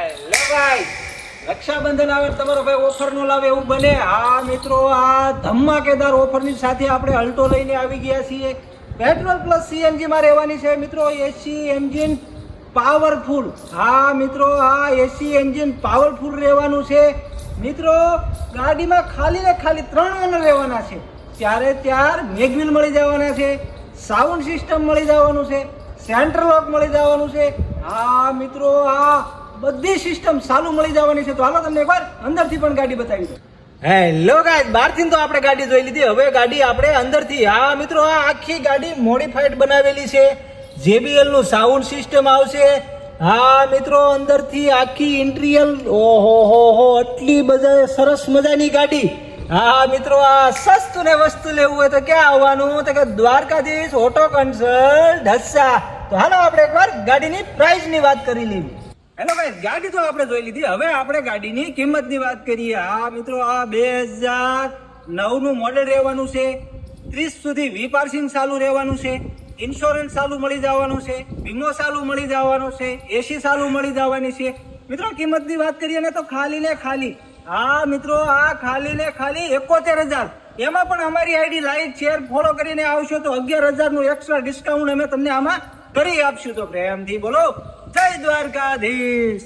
Hello guys, Rakshabandhan આવે તમારો ભાઈ ઓફર નો લાવે એવું બને. હા મિત્રો, આ ધમાકેદાર ઓફરની સાથે આપણે અલ્ટો લઈને આવી ગયા છીએ. પેટ્રોલ પ્લસ સીએનજી માં રહેવાની છે મિત્રો. એસી એન્જિન પાવરફુલ. હા મિત્રો, આ એસી એન્જિન પાવરફુલ રહેવાનું છે મિત્રો. ગાડીમાં ખાલી ને ખાલી 3 ઓનર રહેવાના છે. ત્યારે ત્યાર મેગવિલ મળી જવાના છે, સાઉન્ડ સિસ્ટમ મળી જવાનું છે, સેન્ટ્રલ લોક મળી જવાનું છે. હા મિત્રો, આ બધી સિસ્ટમ ચાલુ મળી જવાની છે. તો હાલો તમને એકવાર અંદરથી પણ ગાડી બતાવી દો. હેલો ગાઈસ, બહારથી તો આપણે ગાડી જોઈ લીધી, હવે ગાડી આપણે અંદરથી. હા મિત્રો, આ આખી ગાડી મોડિફાઈડ બનાવેલી છે. JBL નું સાઉન્ડ સિસ્ટમ આવશે. હા મિત્રો, અંદરથી આખી ઇન્ટિરિયર, ઓહો હો હો, આટલી બધા સરસ મજાની ગાડી. હા મિત્રો, આ સસ્તું ને વસ્તુ લેવું હોય તો ક્યાં આવવાનું? તો કે દ્વારકાધીશ ઓટો કન્સલ્ટ ઢસા. તો હાલો આપણે એકવાર ગાડીની પ્રાઇસ ની વાત કરી લેવી. હેલો ગાઈસ, ગાડી તો આપણે જોઈ લીધી, હવે આપણે ગાડીની કિંમતની વાત કરીએ. હા મિત્રો, આ 2009 નું મોડેલ રહેવાનું છે. 30 સુધી વી પાર્સિંગ ચાલુ રહેવાનું છે. ઇન્સ્યોરન્સ ચાલુ મળી જવાનું છે. વીમો ચાલુ મળી જવાનો છે. એસી ચાલુ મળી જવાની છે. મિત્રો કિંમતની વાત કરીએ ને તો ખાલી ને ખાલી, હા મિત્રો, આ ખાલી ને ખાલી 71,000. એમાં પણ અમારી આઈડી લાઈક શેર ફોલો કરીને આવશો તો 11,000 નું એક્સ્ટ્રા ડિસ્કાઉન્ટ અમે તમને આમાં કરી આપશું. તો પ્રેમથી બોલો જય દ્વારકાધીશ.